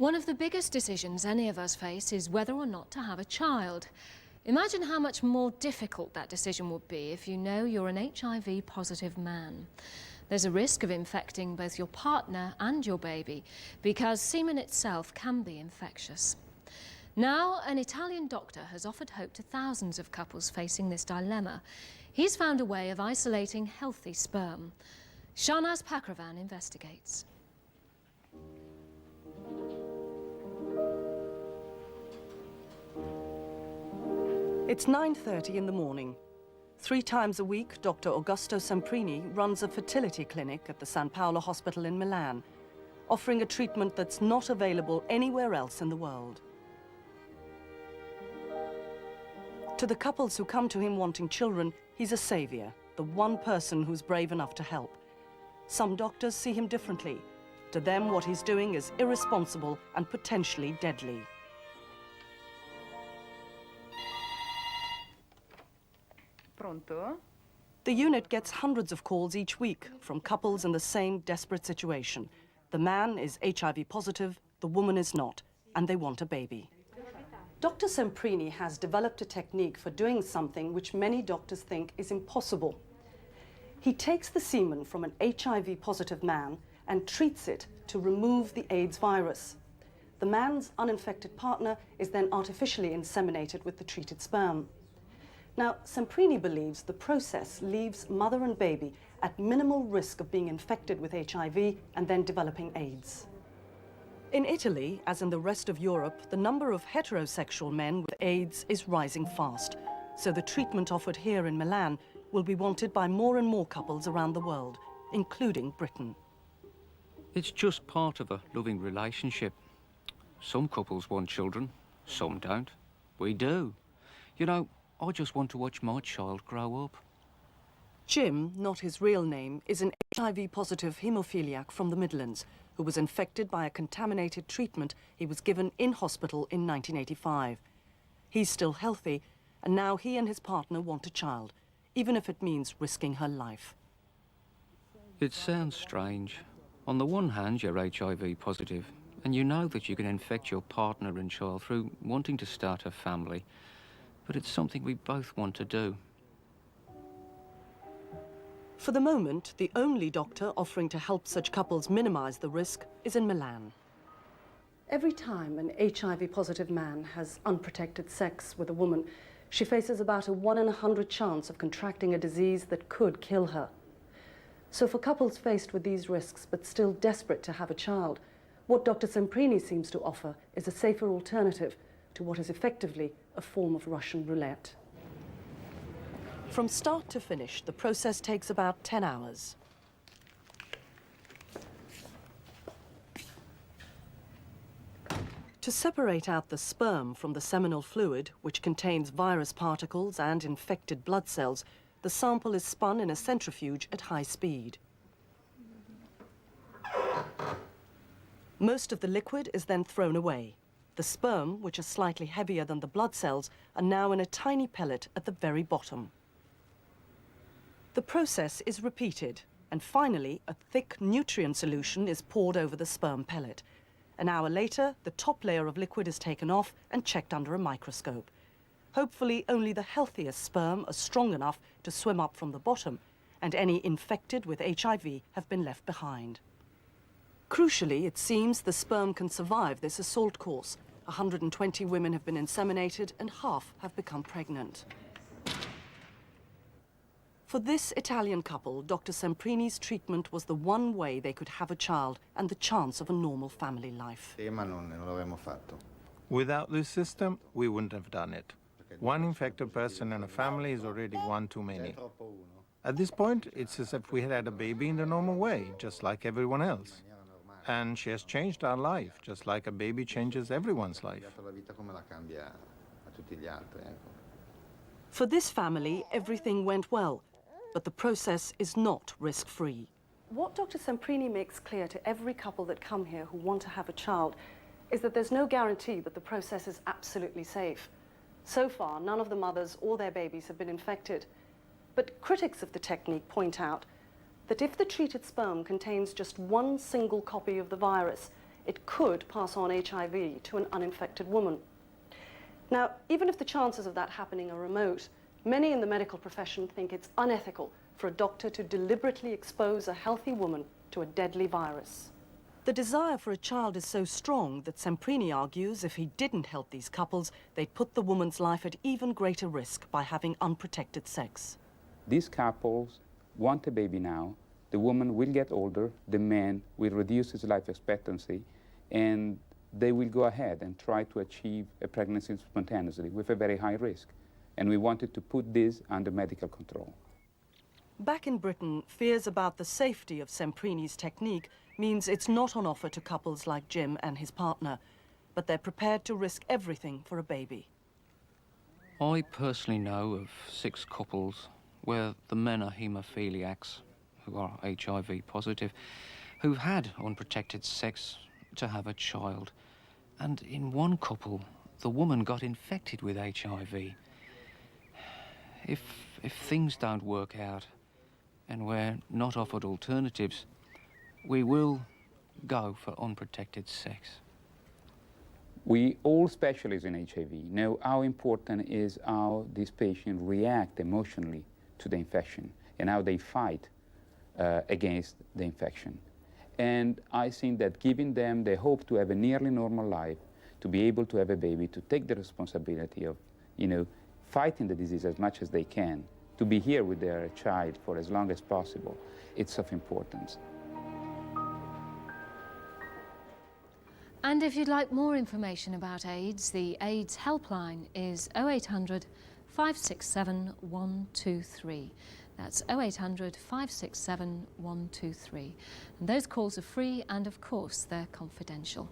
One of the biggest decisions any of us face is whether or not to have a child. Imagine how much more difficult that decision would be if you know you're an HIV-positive man. There's a risk of infecting both your partner and your baby because semen itself can be infectious. Now, an Italian doctor has offered hope to thousands of couples facing this dilemma. He's found a way of isolating healthy sperm. Shahnaz Pakravan investigates. It's 9:30 in the morning. 3 times a week, Dr. Augusto Semprini runs a fertility clinic at the San Paolo Hospital in Milan, offering a treatment that's not available anywhere else in the world. To the couples who come to him wanting children, he's a savior, the one person who's brave enough to help. Some doctors see him differently. To them, what he's doing is irresponsible and potentially deadly. Pronto? The unit gets hundreds of calls each week from couples in the same desperate situation. The man is HIV positive, the woman is not, and they want a baby. Dr. Semprini has developed a technique for doing something which many doctors think is impossible. He takes the semen from an HIV positive man and treats it to remove the AIDS virus. The man's uninfected partner is then artificially inseminated with the treated sperm. Now, Semprini believes the process leaves mother and baby at minimal risk of being infected with HIV and then developing AIDS. In Italy, as in the rest of Europe, the number of heterosexual men with AIDS is rising fast. So the treatment offered here in Milan will be wanted by more and more couples around the world, including Britain. It's just part of a loving relationship. Some couples want children, some don't. We do. You know, I just want to watch my child grow up. Jim, not his real name, is an HIV-positive haemophiliac from the Midlands who was infected by a contaminated treatment he was given in hospital in 1985. He's still healthy, and now he and his partner want a child, even if it means risking her life. It sounds strange. On the one hand, you're HIV positive, and you know that you can infect your partner and child through wanting to start a family. But it's something we both want to do. For the moment, the only doctor offering to help such couples minimize the risk is in Milan. Every time an HIV-positive man has unprotected sex with a woman, she faces about a 1 in 100 chance of contracting a disease that could kill her. So for couples faced with these risks but still desperate to have a child, what Dr. Semprini seems to offer is a safer alternative to what is effectively a form of Russian roulette. From start to finish, the process takes about 10 hours. To separate out the sperm from the seminal fluid, which contains virus particles and infected blood cells, the sample is spun in a centrifuge at high speed. Most of the liquid is then thrown away. The sperm, which are slightly heavier than the blood cells, are now in a tiny pellet at the very bottom. The process is repeated, and finally, a thick nutrient solution is poured over the sperm pellet. An hour later, the top layer of liquid is taken off and checked under a microscope. Hopefully, only the healthiest sperm are strong enough to swim up from the bottom, and any infected with HIV have been left behind. Crucially, it seems the sperm can survive this assault course. 120 women have been inseminated and half have become pregnant. For this Italian couple, Dr. Semprini's treatment was the one way they could have a child and the chance of a normal family life. Without this system, we wouldn't have done it. One infected person in a family is already one too many. At this point, it's as if we had had a baby in the normal way, just like everyone else. And she has changed our life, just like a baby changes everyone's life. For this family, everything went well, but the process is not risk-free. What Dr. Semprini makes clear to every couple that come here who want to have a child is that there's no guarantee that the process is absolutely safe. So far, none of the mothers or their babies have been infected. But critics of the technique point out that if the treated sperm contains just one single copy of the virus, it could pass on HIV to an uninfected woman. Now, even if the chances of that happening are remote, many in the medical profession think it's unethical for a doctor to deliberately expose a healthy woman to a deadly virus. The desire for a child is so strong that Semprini argues if he didn't help these couples, they'd put the woman's life at even greater risk by having unprotected sex. These couples want a baby now. The woman will get older, the man will reduce his life expectancy, and they will go ahead and try to achieve a pregnancy spontaneously with a very high risk. And we wanted to put this under medical control. Back in Britain, fears about the safety of Semprini's technique means it's not on offer to couples like Jim and his partner, but they're prepared to risk everything for a baby. I personally know of 6 couples where the men are haemophiliacs, who are HIV positive, who've had unprotected sex to have a child. And in one couple, the woman got infected with HIV. If things don't work out and we're not offered alternatives, we will go for unprotected sex. We, all specialists in HIV, know how important is how these patients react emotionally to the infection and how they fight against the infection. And I think that giving them the hope to have a nearly normal life, to be able to have a baby, to take the responsibility of, fighting the disease as much as they can, to be here with their child for as long as possible, it's of importance. And if you'd like more information about AIDS, the AIDS helpline is 0800 567 123. That's 0800 567 123. And those calls are free and, of course, they're confidential.